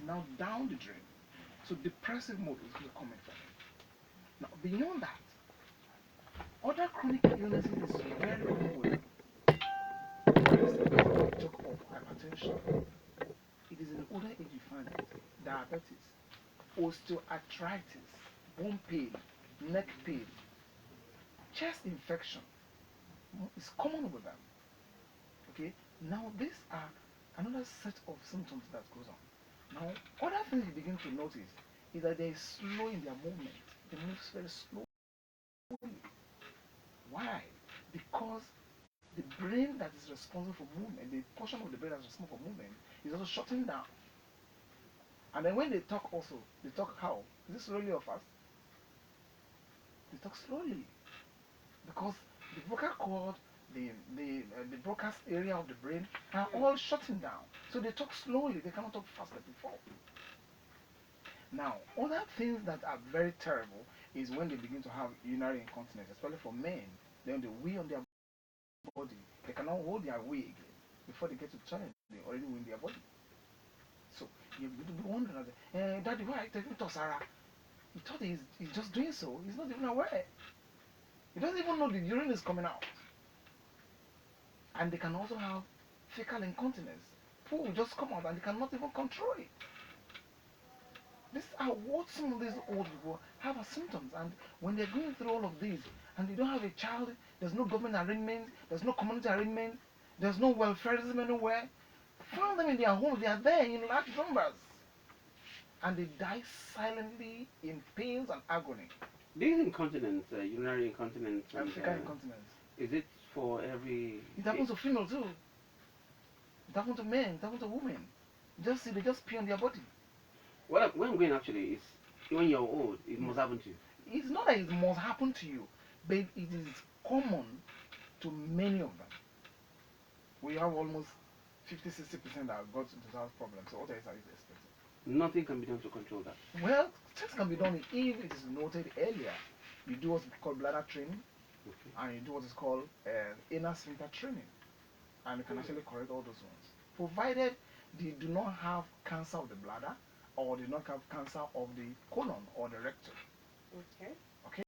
now down the drain. So depressive mode is going to come in from it. Now beyond that, other chronic illnesses is very common with them. For instance, talk of hypertension. It is in older age you find it. Diabetes, osteoarthritis, bone pain, neck pain, chest infection is common with them. Okay, now these are another set of symptoms that goes on. Now, other things you begin to notice is that they are slow in their movement. They move very slowly. Why? Because the brain that is responsible for movement, the portion of the brain that is responsible for movement, is also shutting down. And then when they talk also, they talk how? Is it slowly or fast? They talk slowly. Because the vocal cord, the broadcast area of the brain are all shutting down. So they talk slowly, they cannot talk fast like before. Now, other things that are very terrible is when they begin to have urinary incontinence, especially for men. Then they wee on their body. They cannot hold their wee again. Before they get to the toilet, they already wee in their body. So you be wondering, Daddy, why are you taking to Sarah? He thought he's just doing so. He's not even aware. He doesn't even know the urine is coming out. And they can also have fecal incontinence. Poo will just come out and they cannot even control it. These are what some of these old people have as symptoms. And when they're going through all of these and they don't have a child, there's no government arrangement, there's no community arrangement, there's no welfareism anywhere, find them in their homes, they are there in large numbers. And they die silently in pains and agony. This incontinence, urinary incontinence, and fecal incontinence. Is it for every... It happens to females too. It happens to men, it happens to women. Just see, they just pee on their body. What I'm going actually is, when you're old, it must happen to you. It's not that it must happen to you, but it is common to many of them. We have almost 50-60% that got into that problem. So what else are you expecting? Nothing can be done to control that. Well, things can be done if it is noted earlier. You do what's called bladder training, Okay. and you do what is called inner sphincter training, and you can actually correct all those ones. Provided they do not have cancer of the bladder, or they do not have cancer of the colon or the rectum. Okay. Okay.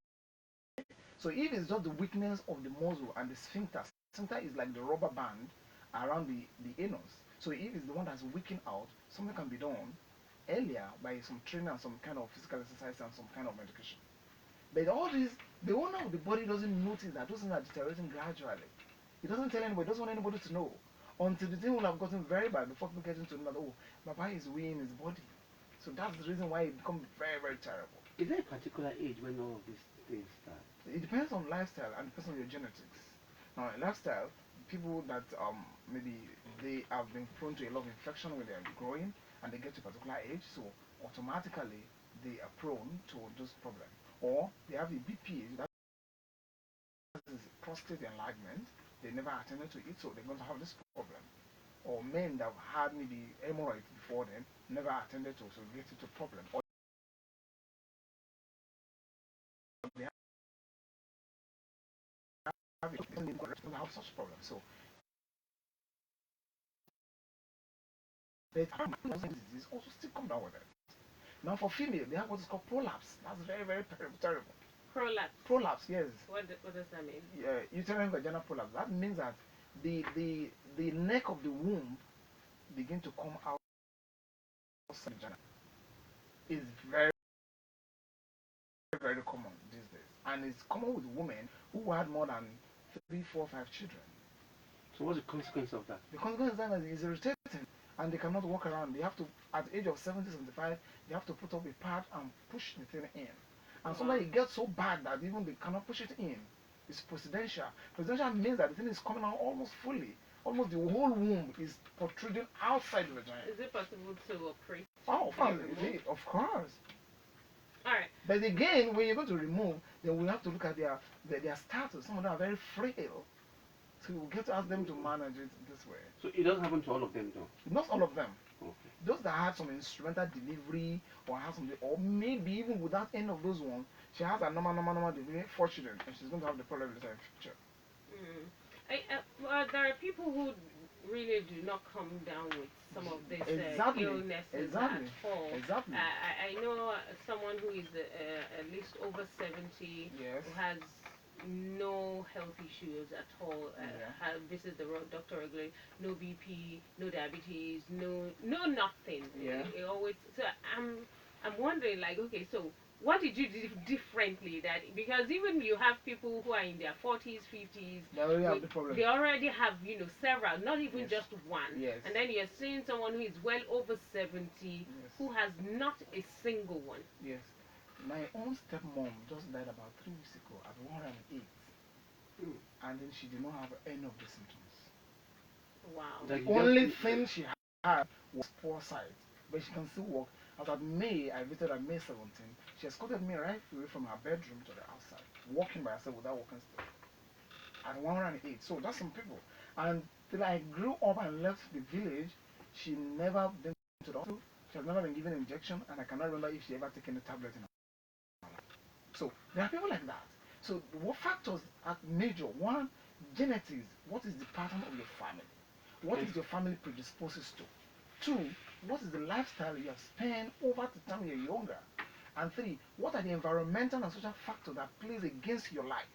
So if it's just the weakness of the muscle and the sphincter, sphincter is like the rubber band around the anus. So if it's the one that's weakened out, something can be done earlier by some training and some kind of physical exercise and some kind of medication. But all this, the owner of the body doesn't notice that those things are deteriorating gradually. He doesn't tell anybody, doesn't want anybody to know. Until the thing will have gotten very bad before people get into know that, oh, Baba is weighing his body. So that's the reason why it becomes very, very terrible. Is there a particular age when all of these things start? It depends on lifestyle and depends on your genetics. Now, in lifestyle, people that maybe they have been prone to a lot of infection when they're growing and they get to a particular age, so automatically they are prone to this problem. Or they have a BP, that is prostate enlargement, they never attended to it, so they're going to have this problem. Or men that have had maybe hemorrhoids before them, never attended to, so get into problem. Or they have such problems. So they disease also still come down with it. Now for female, they have what is called prolapse. That's very, very terrible. Prolapse. Prolapse, yes. What does that mean? Uterine vaginal prolapse. That means that the neck of the womb begin to come out outside the vagina. It's very, very common these days. And it's common with women who had more than 3, 4, 5 children. So what's the consequence of that? The consequence of that is irritating and they cannot walk around. They have to, at the age of 70, 75, they have to put up a pad and push the thing in. And sometimes it gets so bad that even they cannot push it in. It's presidential. Presidential means that the thing is coming out almost fully. Almost the whole womb is protruding outside the vagina. Is it possible to operate? Oh, of course. Alright. But again, when you're going to remove, then we have to look at their status. Some of them are very frail. So we get to ask them to manage it this way. So it doesn't happen to all of them though? Not all of them. Okay. Those that had some instrumental delivery or have some, or maybe even without any of those ones, she has a normal delivery, 4 children, and she's going to have the problem later in the future. There are people who really do not come down with some of these Exactly. illnesses Exactly. at all. Exactly. I know someone who is at least over 70 Yes. who has no health issues at all. Yeah. Visits the doctor regularly. No BP, no diabetes, no nothing. Yeah. It always. So I'm wondering, like, okay, so what did you do differently? That because even you have people who are in their 40s, 50s, They already have the problem. they already have, several, not even Yes. just one. Yes. And then you're seeing someone who is well over 70 Yes. who has not a single one. Yes. My own stepmom just died about 3 weeks ago at 108. And then she did not have any of the symptoms. Wow. The only thing she had was poor sight, but she can still walk. As at May, I visited her May 17th. She escorted me right away from her bedroom to the outside, walking by herself without walking stick. At 108. So that's some people. And till I grew up and left the village, she never been to the hospital. She has never been given an injection, and I cannot remember if she ever taken a tablet in her life. So there are people like that. So what factors are major? One, genetics. What is the pattern of your family? What is your family predisposes to? Two, what is the lifestyle you have spent over the time you're younger? And three, what are the environmental and social factors that plays against your life?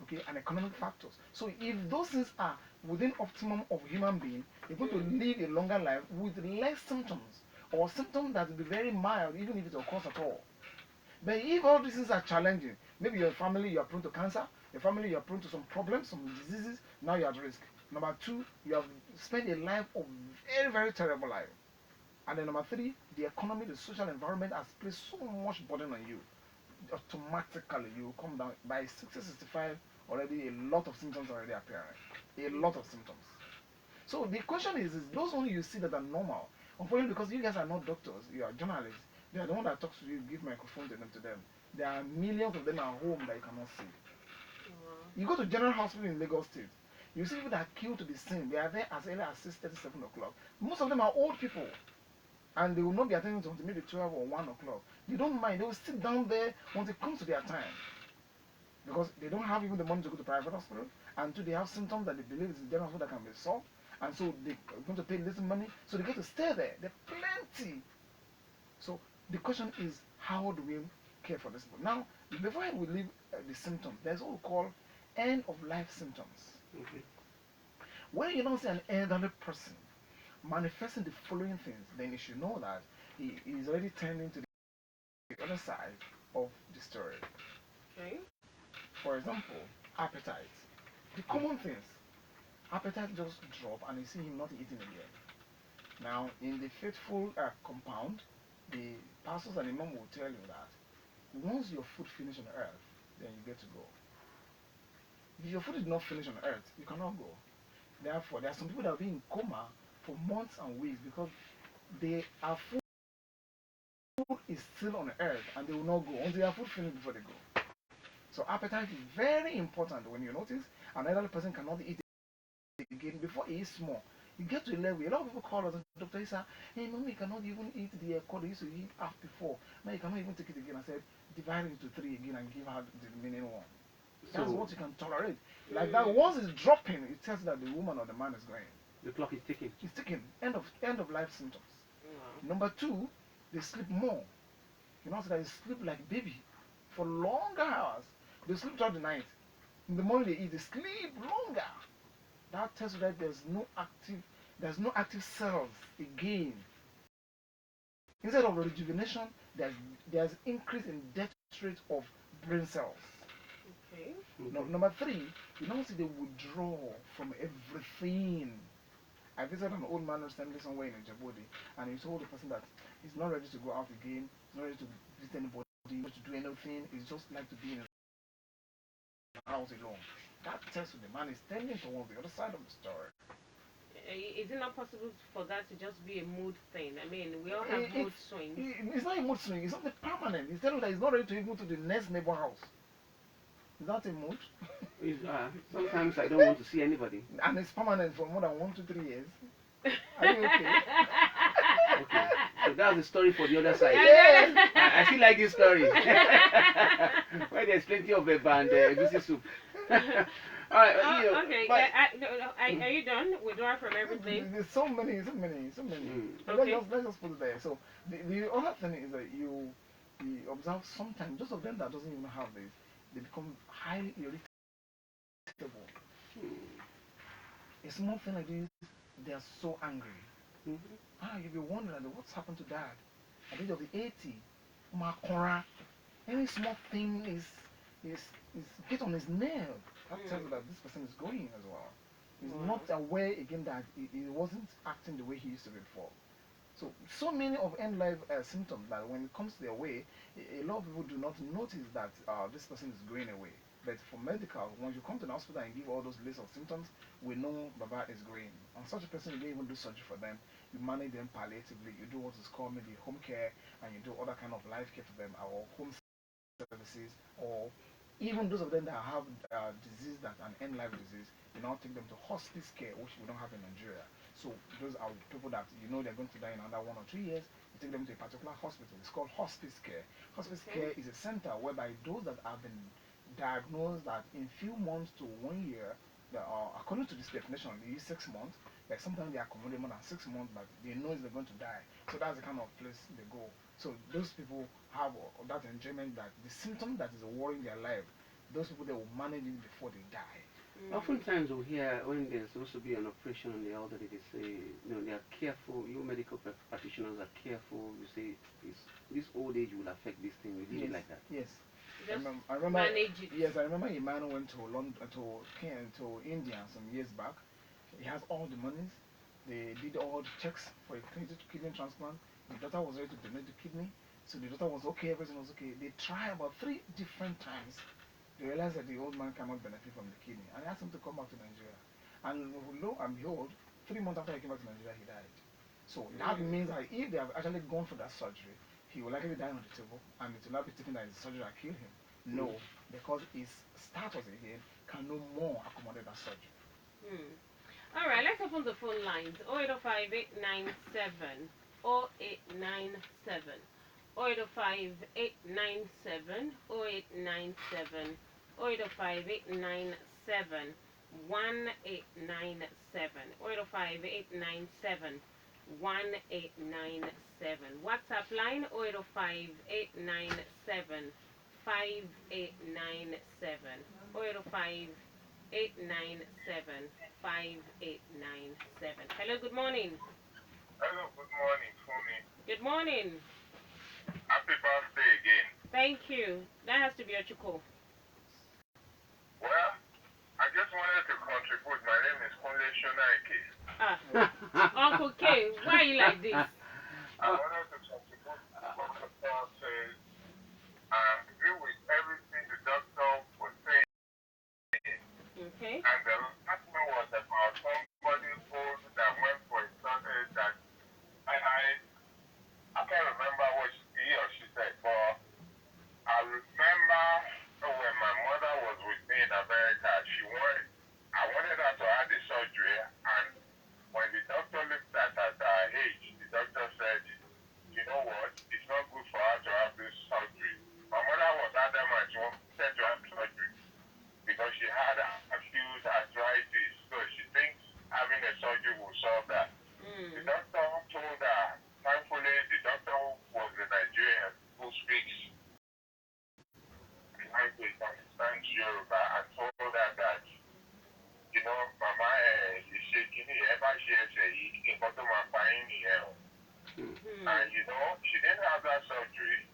Okay, and economic factors. So if those things are within optimum of human being, you're going to live a longer life with less symptoms, or symptoms that will be very mild, even if it occurs at all. But if all these things are challenging, maybe your family you are prone to cancer, your family you are prone to some problems, some diseases, now you're at risk. Number two, you have spent a life of very, very terrible life. And then number three, the economy, the social environment has placed so much burden on you. Automatically, you will come down by 60, 65, already a lot of symptoms already appearing. A lot of symptoms. So the question is those only you see that are normal. Unfortunately, because you guys are not doctors, you are journalists, they are the one that talks to you, give microphone to them. There are millions of them at home that you cannot see. You go to General Hospital in Lagos State, you see people that are queued to be seen. They are there as early as 6, 7 o'clock. Most of them are old people. And they will not be attending until maybe 12 or 1 o'clock. They don't mind. They will sit down there until it comes to their time. Because they don't have even the money to go to private hospital. And two, they have symptoms that they believe is in general hospital that can be solved. And so they're going to pay little money. So they get to stay there. There are plenty. So the question is, how do we care for this people? Now, before we leave the symptoms, there's what we call end of life symptoms. Okay. When you don't see an elderly person manifesting the following things, then you should know that he is already turning to the other side of the story. Okay. For example, appetite. The common things. Appetite just drop and you see him not eating again. Now, in the faithful compound, the pastors and imam will tell you that once your food finish on earth, then you get to go. If your food is not finished on earth, you cannot go. Therefore, there are some people that will be in coma for months and weeks because they are food is still on earth and they will not go until their food finished before they go. So appetite is very important. When you notice an elderly person cannot eat again before he eats more. You get to a level, a lot of people call us and doctor say, hey mom, you cannot even eat the cod you used to eat half before. Now you cannot even take it again. I said, divide it into 3 again and give her the remaining one. That's So what you can tolerate. Like that, once it's dropping, it tells you that the woman or the man is going. the clock is ticking. It's ticking. End of life symptoms. Wow. Number two, they sleep more. You know, so they sleep like baby for longer hours. They sleep throughout the night. In the morning they eat, they sleep longer. That tells you that there's no active cells again. Instead of rejuvenation, there's increase in death rate of brain cells. Okay. No, number three, you know, see they withdraw from everything. I visited an old man recently somewhere in Djibouti, and he told the person that he's not ready to go out again, he's not ready to visit anybody, not to do anything, he's just like to be in a house alone. That tells you the man is tending towards the other side of the story. Is it not possible for that to just be a mood thing? I mean, we all have mood swings. It's not a mood swing, it's something permanent. He's telling you that he's not ready to even go to the next neighbor house. Is that a mood? Sometimes I don't want to see anybody. And it's permanent for more than 1 to 3 years. Are you okay? Okay. So that's the story for the other side. Yes. I feel like this story. Where there's plenty of eba and Adebisi soup. All right, Okay. but Are you done? Withdraw from everything. There's so many, so many, so many. So Okay. let's just put it there. So the other thing is that you observe sometimes those of them that doesn't even have this, they become highly irritable. A small thing like this, they are so angry. You'll be wondering like, what's happened to dad at the age of the 80. Makora. Any small thing is hit on his nail. That tells you that this person is going as well. He's not aware again that he wasn't acting the way he used to be before. So many of end life symptoms that when it comes their way, a lot of people do not notice that this person is going away. But for medical, once you come to the hospital and give all those list of symptoms, we know Baba is going. On such a person, you don't even do surgery for them. You manage them palliatively. You do what is called maybe home care, and you do other kind of life care for them, or home services, or even those of them that have disease that an end life disease, you now take them to hospice care, which we don't have in Nigeria. So those are people that you know they're going to die in another 1 or 2 years. You take them to a particular hospital. It's called hospice care. Hospice care is a center whereby those that have been diagnosed that in few months to 1 year, according to this definition, they use 6 months. Like sometimes they accommodate more than 6 months, but they know they're going to die. So that's the kind of place they go. So those people have that enjoyment that the symptom that is worrying their life, those people they will manage it before they die. Oftentimes we hear when there's supposed to be an operation on the elderly, they say, they are careful. You medical practitioners are careful. You say this old age will affect this thing. We leave it like that. Yes. Just I remember. manage it. Yes, I remember a man who went to London, to India some years back. He has all the monies. They did all the checks for a kidney transplant. The daughter was ready to donate the kidney. So the daughter was okay, everything was okay. They tried about 3 different times. They realized that the old man cannot benefit from the kidney. And they asked him to come back to Nigeria. And lo and behold, 3 months after he came back to Nigeria, he died. So that means that if they have actually gone for that surgery, he will likely die on the table, and it will not be taken that the surgery that killed him. No, because his status again can no more accommodate that surgery. Alright, let's open the phone lines. 0805897 0897 0805897 0897 0805897 1897 0805897 1897. WhatsApp line 0805897 5897 0805897 5897. Hello, good morning. Hello, good morning, Funmi. Good morning. Happy birthday again. Thank you. That has to be your chuko. Well, I just wanted to contribute. My name is Kunle Shonaike. Uncle K, why are you like this? I wanted to contribute what the doctor says. I agree with everything the doctor was saying. Okay. And the last one was about somebody old that went for a surgery that I can't remember what he or she said, but I remember when my mother was with me in America, I wanted her to have the surgery, and when the doctor looked at her age, the doctor said, you know what, it's not good for her to have this surgery. My mother was adamant she wanted to have surgery because she had acute arthritis, so she thinks having a surgery will solve that. The doctor told her, thankfully the doctor was a Nigerian who speaks language and understands Yoruba, and told her that, Mama, you say, ever she say, you can go to my fine here. And she didn't have that surgery,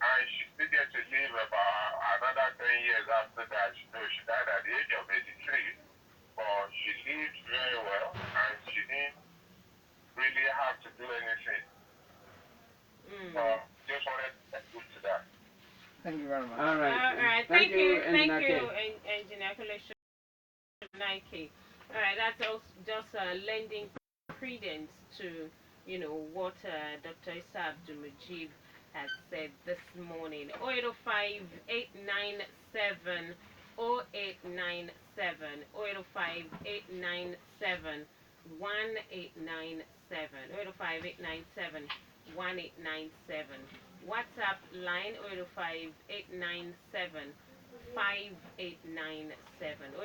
and she still get to live about another 10 years after that. She died at the age of 83, but she lived very well, and she didn't really have to do anything. So just wanted to contribute to that. Thank you very much. All right. Thank you, Engineer Engineer Nike. All right, that's also just lending credence to what Dr. Issa Abdul-Mujib has said this morning. 0805897 0897 085897 1897 085897 1897. WhatsApp line 085897 5897.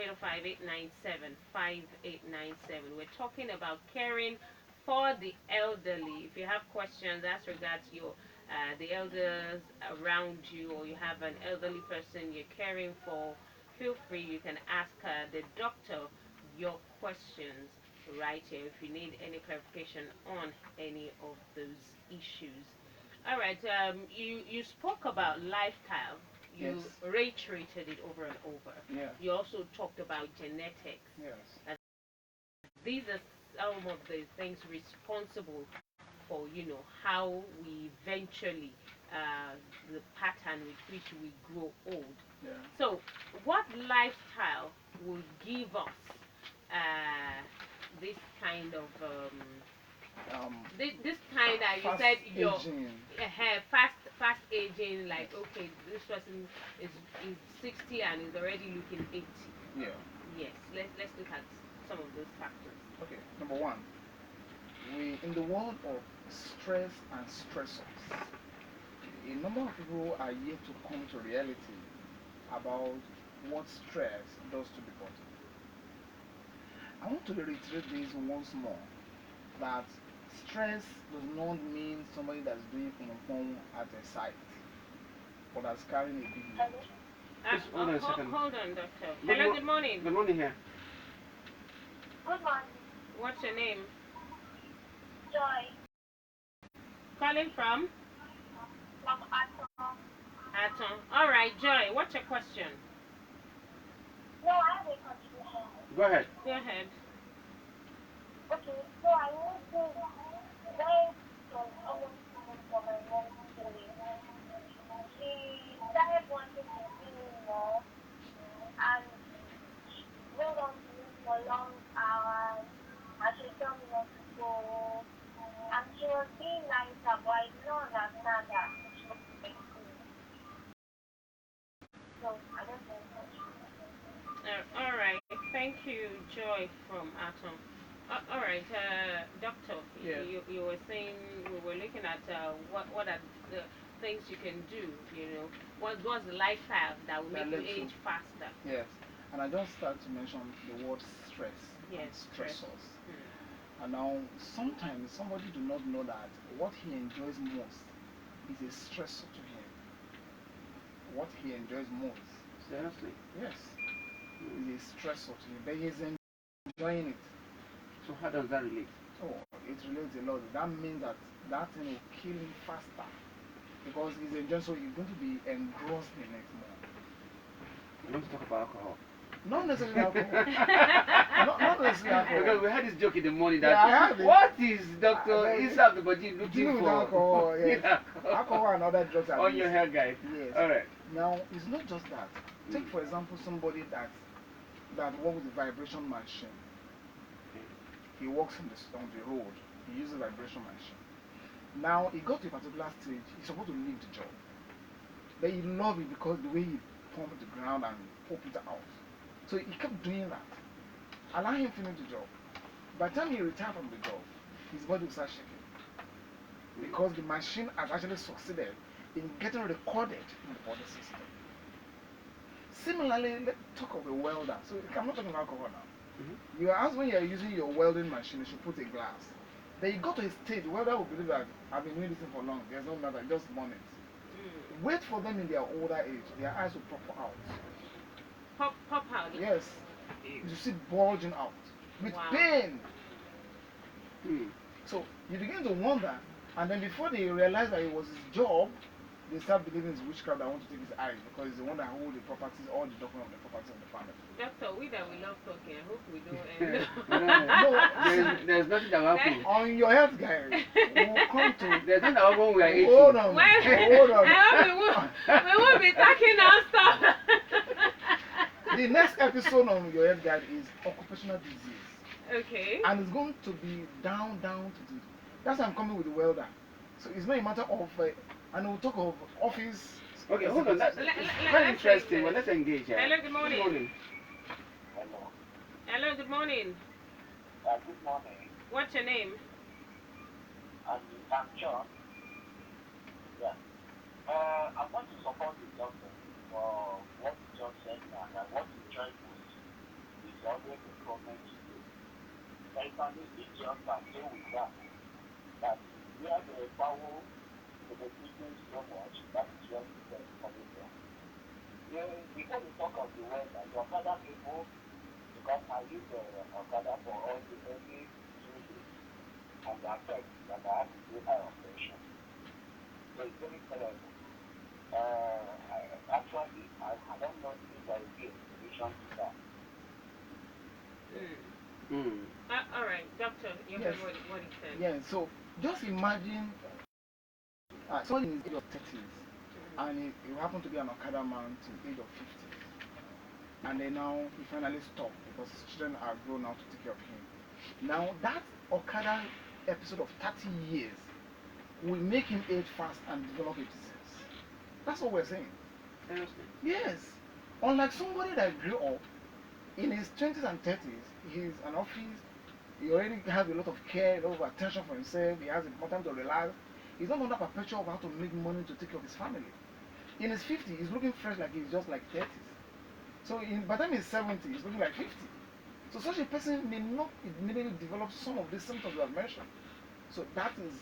0805-897-5897. We're talking about caring for the elderly. If you have questions as regards your the elders around you, or you have an elderly person you're caring for, feel free. You can ask the doctor your questions right here if you need any clarification on any of those issues. All right. You spoke about lifestyle. You Yes. reiterated it over and over. Yeah. You also talked about genetics. Yes. These are some of the things responsible for, how we eventually, the pattern with which we grow old. Yeah. So, what lifestyle will give us this kind of this kind that you Fast said your aging. fast aging, like, okay, this person is 60 and is already looking 80. Yeah. Yes, let's look at some of those factors. Okay. Number one, we in the world of stress and stressors, a number of people are yet to come to reality about what stress does to the body. I want to reiterate this once more, that stress does not mean somebody that's doing phone at a site or that's carrying a big load. Just hold on a second. Hold on, doctor. Hello, good morning. Good morning here. Good morning. What's your name? Joy. Calling from? From Atom. Atom. All right, Joy. What's your question? No, I have a contribution. Go ahead. Go ahead. Okay, so I want to where from almost for my mom today. She started wanting to see me more, and she went on to me for long hours, and she told me not to go. And she was being nicer, but I did not understand that she was being cool. So I don't know. All right. Thank you, Joy from Atom. All right, doctor. Yes. You were saying we were looking at what are the things you can do. What's the lifestyle that will make you age faster? Yes. And I just started to mention the word stress. Yes, And stress. stressors. And now sometimes somebody do not know that what he enjoys most is a stressor to him. What he enjoys most, Seriously? yes, is a stressor to him, but he's enjoying it. So how does that relate? Oh, it relates a lot. That means that thing will kill him faster because he's enjoying, so he's going to be engrossed in it more. We don't talk about alcohol. Not necessarily alcohol. not necessarily alcohol. Because we had this joke in the morning that Yeah, I had it. what is Dr. Isa Abdul looking Dealing with for? alcohol, yes. Yeah. Alcohol and other drugs are On your used. hair, guys. Yes. Alright. Now, it's not just that. Take, for example, somebody that works with a vibration machine. He works on the road. He uses a vibration machine. Now, he got to a particular stage. He's supposed to leave the job. But he loved it because the way he pumped the ground and popped it out. So he kept doing that. Allow him finish the job. By the time he retired from the job, his body will start shaking. Because the machine has actually succeeded in getting recorded in the body system. Similarly, let's talk of a welder. So I'm not talking about alcohol now. You ask when you are using your welding machine, you should put a glass. Then you go to a stage, the welder will believe that I've been doing this thing for long. There's no matter, just burn it. Wait for them in their older age, their eyes will pop out. Pop out. Yes. You see bulging out with Wow. pain. So you begin to wonder, and then before they realize that it was his job, they start believing it's witchcraft that want to take his eyes because he's the one that holds the properties, all the documents of the property of the family. Doctor, we love talking. I hope we don't end. There's nothing that will happen. On your health, guys, we'll come to. There's nothing that will happen when we are 80. Hold on. Hold on. I hope we won't be talking non-stop. The next episode on your health guide is occupational disease. Okay. And it's going to be down to the. That's why I'm coming with the welder. So it's not a matter of. And we'll talk of office. Okay, hold on. That's very let's interesting. Well, let's engage here. Hello, good morning. Good morning. Hello. Hello, good morning. Good morning. What's your name? I'm John. Yeah. I want to support the doctor. for what you just said now, that what you try to is always a problem to you. There is an religion that deal with that. That where the power to the people so much, that is where the is coming from. Before we talk of the word, that your father people, because I use the Okada for all the every 2 days, and the effect that I have to do high operation. So it's very terrible. Actually, I don't know if there will be a solution to that. All right, doctor, you Yes. heard what he said. Yeah, so just imagine someone in his age of 30s, and he happened to be an Okada man to the age of 50. And then now he finally stopped because his children are grown now to take care of him. Now that Okada episode of 30 years will make him age fast and develop a disease. That's what we're saying. Seriously? Yes. Unlike somebody that grew up in his 20s and 30s, he's an office, he already has a lot of care, a lot of attention for himself, he has more time to relax. He's not under perpetual of how to make money to take care of his family. In his 50s, he's looking fresh like he's just like 30s. So by the time he's 70, he's looking like 50. So such a person may not immediately develop some of these symptoms we have mentioned. So that is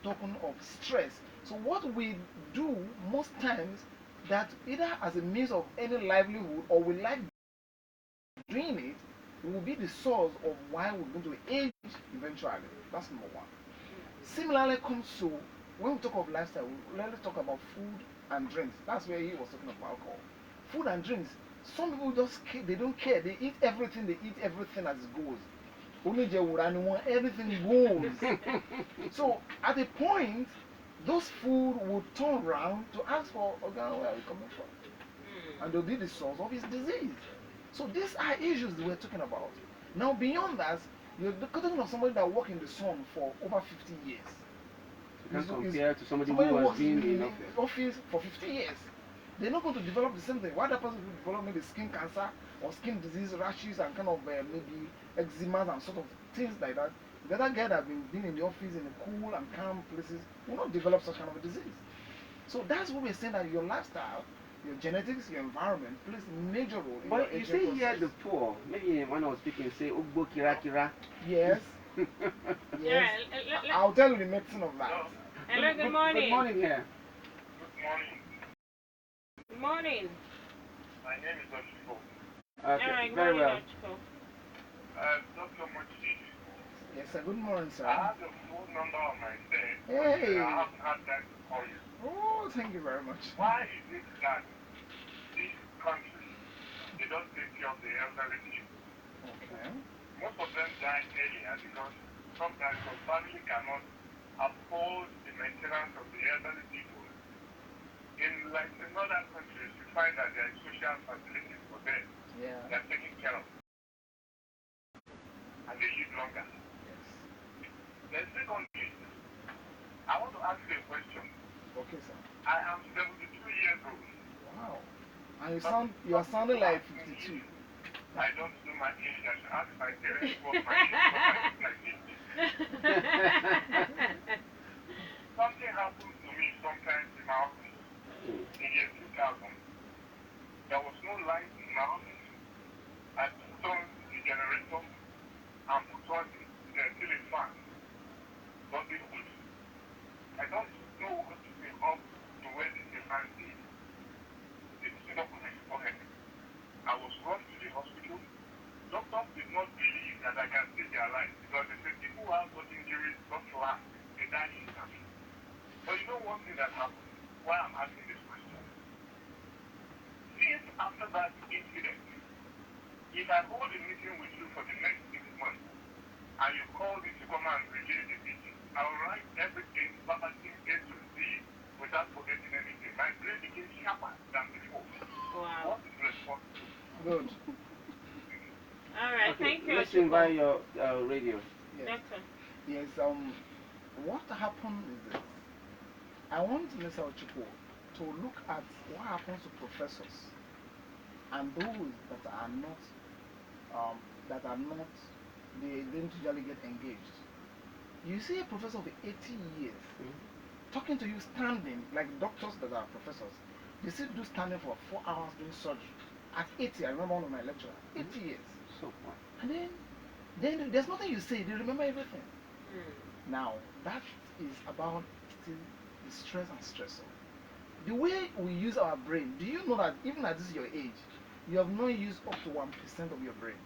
token of stress. So what we do most times, that either as a means of any livelihood or we like doing it, will be the source of why we're going to age eventually. That's number one. Similarly comes to, when we talk of lifestyle, let's talk about food and drinks. That's where he was talking about alcohol. Food and drinks. Some people just they don't care. They eat everything as it goes. Only everything goes. So at a point, those food will turn around to ask for organ, where are you coming from? And they'll be the source of his disease. So these are issues that we're talking about. Now beyond that, you're talking of somebody that worked in the sun for over 50 years. You can compare to somebody who has been in office for 50 years. They're not going to develop the same thing. Why that person will develop maybe skin cancer or skin disease, rashes, and kind of maybe eczema and sort of things like that. The other guy that has been in the office in the cool and calm places will not develop such kind of a disease. So that's what we're saying, that your lifestyle, your genetics, your environment plays a major role in your But you aging say process. here the poor, maybe when I was speaking, say, Ugbo Kira Kira. Yes. Yes. I'll tell you the medicine of that. Hello, good morning. Good morning here. Good morning. Good morning. My name is Oshiko. Okay, All right, very morning, well. Dr. Mochi. Yes, sir. Good morning, sir. I have the phone number on my phone. Hey. I haven't had time to call you. Oh, thank you very much. Why is it that this country, they don't take care of the elderly people? Okay. Most of them die earlier because sometimes the family cannot afford the maintenance of the elderly people. In other countries, you find that there is social facilities for them. Yeah. They are taken care of. And they live longer. Yes. Then secondly, I want to ask you a question. Okay, sir. I am 72 years old. Wow. And you are sounding like 52. I don't know my age. I should ask my parents what my age is, but I look like 50. Something happened to me sometimes in my office in the year 2000. There was no light in my office. I put on the generator and put on the ceiling fan. But the hood, I don't know what to say up to where the fan is. It stood up on my forehead. I was rushed to the hospital. Doctors did not believe that I can save their life because they said people who have such injuries don't last. They die instantly. But you know one thing that happened? Why I'm asking this question? Since after that incident, if I hold a meeting with you for the next 6 months, and you call me to come and relay the meeting, I will write everything verbatim A to Z without forgetting anything. My brain became sharper than before. Wow. What is responsible? Good. All right, Okay, thank you. listen by your radio. Yes. Doctor. Yes. What happened is this. I want Mr. Ochiko to look at what happens to professors and those that are not, they don't usually get engaged. You see a professor of 80 years talking to you standing, like doctors that are professors, They still do standing for 4 hours doing surgery. At 80, I remember one of my lecturers, 80 years. So far. And then there's nothing you say, they remember everything. Now, that is about still the stress and stressor. The way we use our brain, do you know that even at this your age, you have not used up to 1% of your brain?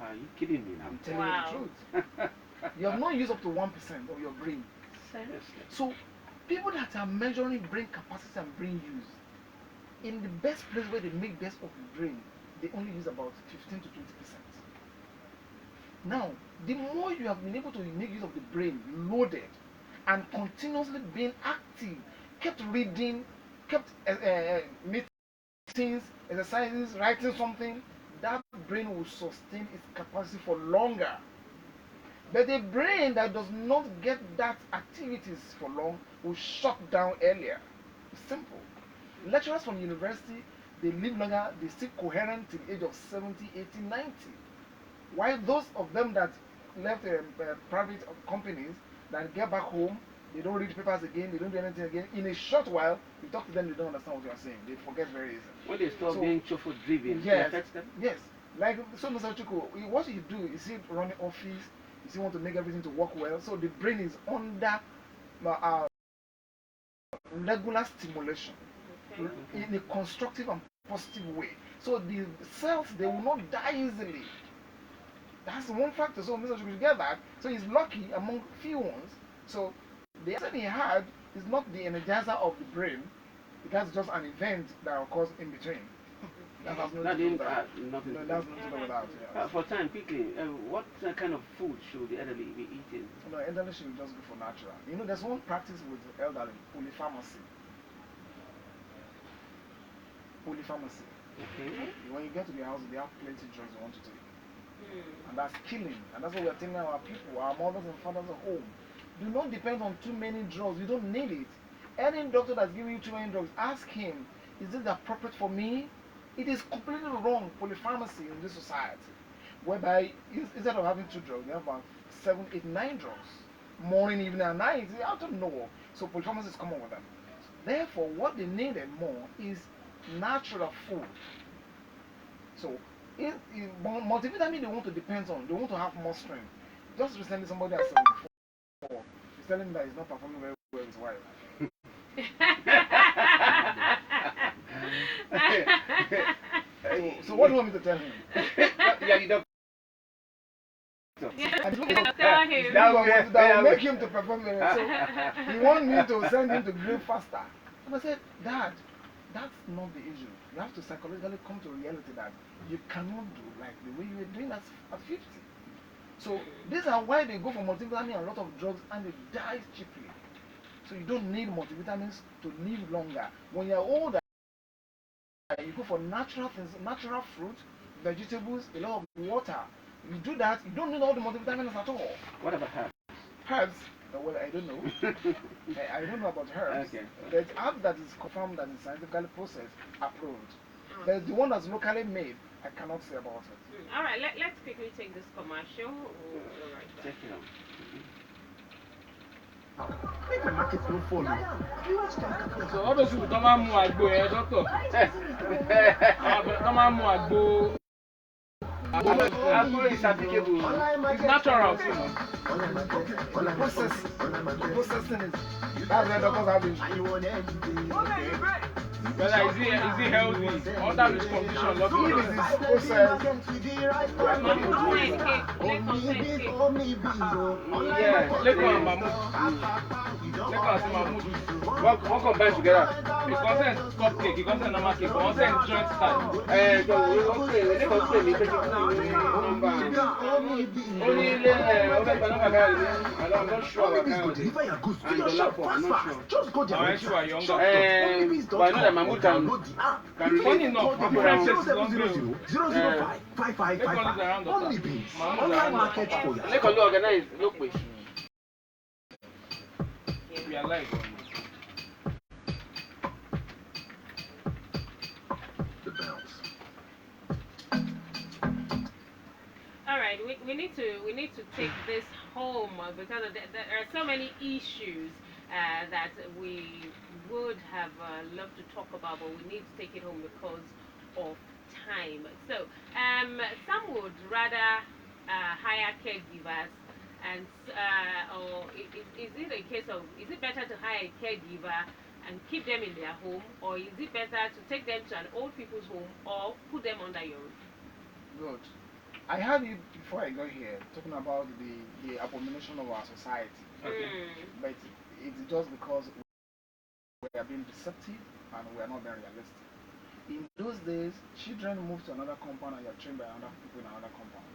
Are you kidding me now? I'm telling you the truth. You have not used up to 1% of your brain. Seriously. So, people that are measuring brain capacity and brain use, in the best place where they make best of the brain, they only use about 15 to 20%. Now, the more you have been able to make use of the brain, loaded, and continuously being active, kept reading, kept meetings, exercises, writing something, that brain will sustain its capacity for longer. But a brain that does not get that activities for long will shut down earlier. It's simple. Lecturers from university, they live longer, they stay coherent till the age of 70, 80, 90. While those of them that left private companies, that get back home, they don't read papers again, they don't do anything again. In a short while, you talk to them, they don't understand what you are saying. They forget very easily. When they stop being chauffeur driven, yes, it affects them? Yes. Like, so Mr. Chuku, what you do is you run the office, you want to make everything to work well, so the brain is under regular stimulation in a constructive and positive way. So the cells, they will not die easily. That's one factor. So Mr. Chuku, you get that. So he's lucky among few ones. So the accident he had is not the energizer of the brain. That's just an event that occurs in between. That has nothing to do with that. Nothing. No, that's nothing to do with that. Yeah. For time, quickly, what kind of food should the elderly be eating? No, elderly should just go for natural. You know, there's one practice with elderly, polypharmacy. Polypharmacy. Okay. When you get to the house, they have plenty of drugs you want to take. And that's killing. And that's what we're telling our people, our mothers and fathers at home. Do not depend on too many drugs. You don't need it. Any doctor that's giving you too many drugs, ask him, is this appropriate for me? It is completely wrong, polypharmacy in this society, whereby instead of having 2 drugs, you have about 7, 8, 9 drugs, morning, evening, and night. I don't know. So polypharmacy is common with them. Therefore, what they needed more is natural food. So, multivitamin they want to depend on, they want to have more strength. Just recently, somebody at 74 is telling me that he's not performing very well with his wife. So what do you want me to tell him? Yeah, you don't. Yeah, I don't tell him. that will make him to perform very well. So he wanted me to send him to grade faster. And I said, Dad, that's not the issue. You have to psychologically come to reality that you cannot do like the way you were doing at 50. So these are why they go for multivitamin and a lot of drugs and they die cheaply. So you don't need multivitamins to live longer. When you're older, you go for natural things, natural fruit, vegetables, a lot of water. You do that, you don't need all the multivitamins at all. What about herbs? Herbs? Well, I don't know. I don't know about herbs. Okay. There's herb that is confirmed that is scientifically processed, approved. There's the one that's locally made. I cannot say about it. All right, let's quickly take this commercial. We'll be right back. Check it out. So all those people don't want more agbo, doctor. Don't want more agbo. Agbo is applicable. It's natural. The processing is, that's where doctors have been. Whether is it healthy? Under which condition? If it is processed, yeah, Leko and Mahmoud. Leko and Mahmoud. What combine together? It contains cupcake, it contains normal cake, it contains joint style. I'm not sure about I'm not sure. Just go there. You are younger. But I know that Mahmoud can Funny enough, my friend says it's not good. 005 5555. Only beans. Online market for you. Let us organize. Look, please. We are live. The bounce. All right, we need to take this home because there are so many issues that we would have loved to talk about, but we need to take it home because of time. So, some would rather hire caregivers, and or is it a case of, is it better to hire a caregiver and keep them in their home, or is it better to take them to an old people's home or put them under your roof? Good. I heard you before I got here talking about the abomination of our society. But it's just because we are being deceptive and we are not very realistic. In those days, children moved to another compound and you're trained by other people in another compound.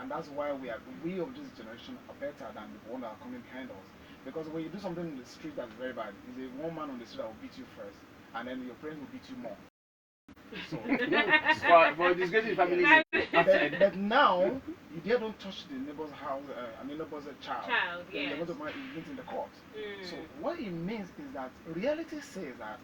And that's why we of this generation are better than the one that are coming behind us. Because when you do something in the street that's very bad, it's a one man on the street that will beat you first, and then your parents will beat you more. So, for disgracing family. but now, you dare don't touch the neighbor's house, the neighbor's child. Yes. They're going to meet in the court. So what it means is that reality says that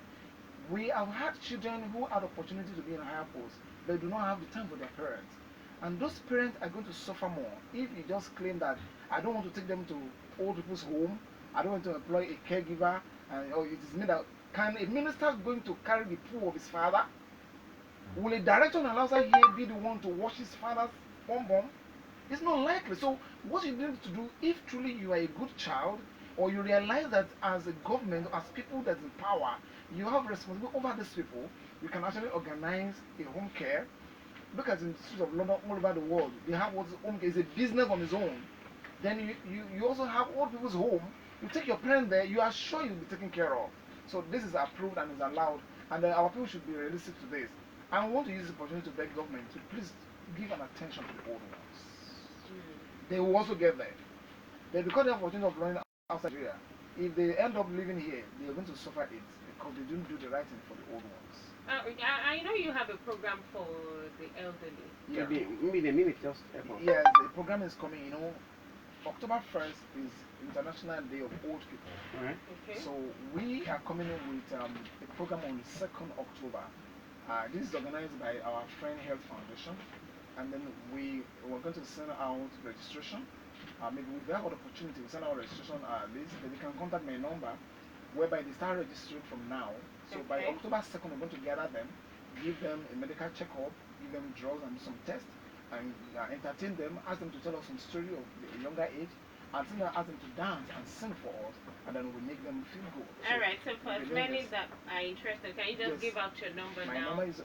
we have had children who had opportunity to be in a higher post, but do not have the time for their parents. And those parents are going to suffer more if you just claim that I don't want to take them to old people's home, I don't want to employ a caregiver, and it is me that can a minister going to carry the pool of his father? Will a director on an outside here be the one to wash his father's bum? It's not likely. So what you need to do, if truly you are a good child, or you realize that as a government, as people that in power, you have responsibility over these people, you can actually organize a home care. Look at the streets of London all over the world. They have what's home care is a business on its own. Then you also have old people's home. You take your parents there, you are sure you'll be taken care of. So this is approved and is allowed, and our people should be realistic to this. I want to use this opportunity to beg government to please give an attention to the old ones. They will also get there. But because they have opportunity of learning outside Nigeria, if they end up living here, they are going to suffer it because they didn't do the right thing for the old ones. I know you have a program for the elderly. Yeah. Maybe the minute just Yes, the program is coming. October 1st is International Day of Old People. Right. Okay. So we are coming in with a program on the 2nd October. This is organized by our Friend Health Foundation, and then we're going to send out registration. Maybe if they have an opportunity, we send out registration list. Then they can contact my number, whereby they start registering from now. So by October 2nd, we're going to gather them, give them a medical checkup, give them drugs and some tests, and entertain them, ask them to tell us some story of the younger age, and then ask them to dance and sing for us, and then we make them feel good. Alright, so for as many that are interested, can you just give out your number now? My number is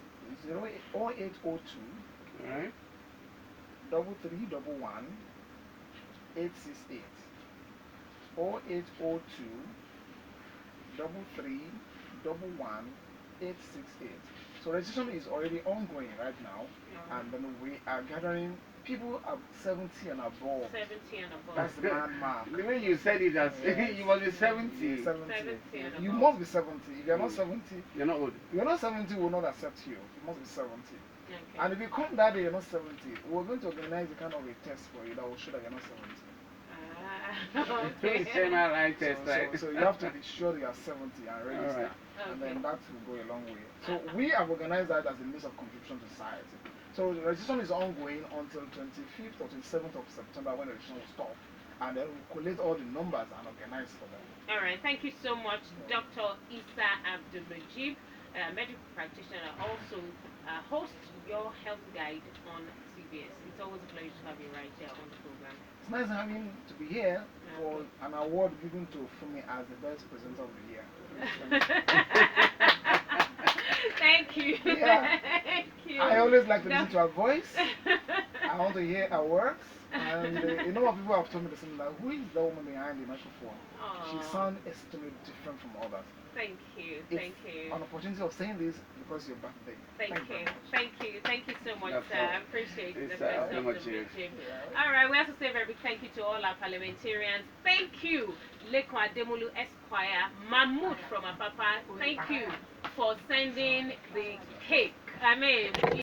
0802 Right. 3311 868. 0802 3311 868. So registration is already ongoing right now, and then we are gathering people of 70 and above. 70 and above. That's the landmark. The way you said it, as you must be 70. 70. 70 and You above. must be 70. If you're not 70, You're not old. you're not 70, we will not accept you. You must be 70. Okay. And if you come that day, you're not 70, we're going to organize a kind of a test for you that will show that you're not 70. Okay. So you have to be sure that you are 70 and register. Right. And then that will go a long way. So we have organized that as a list of contribution to society. So the registration is ongoing until 25th or 27th of September when the registration will stop. And then we'll collate all the numbers and organize for them. Alright, thank you so much, Dr. Issa Abdul-Majib, medical practitioner, also host your health guide on CBS. It's always a pleasure to have you right here on the program. It's nice having to be here for an award given to Funmi as the best presenter of the year. Thank you. Yeah. Thank you. I always like to listen to her voice. I want to hear her works. And what people have told me the same, like, who is the woman behind the microphone? She sounds extremely different from others. Thank you. It's Thank you. an opportunity of saying this because your birthday. Thank you. Thank you. Thank you so much, That's sir. I appreciate it. It's so much here. Alright, we have to say a very big thank you to all our parliamentarians. Thank you, Leko Ademulu Esquire, Mahmoud from Apapa. Thank you for sending the cake. I mean,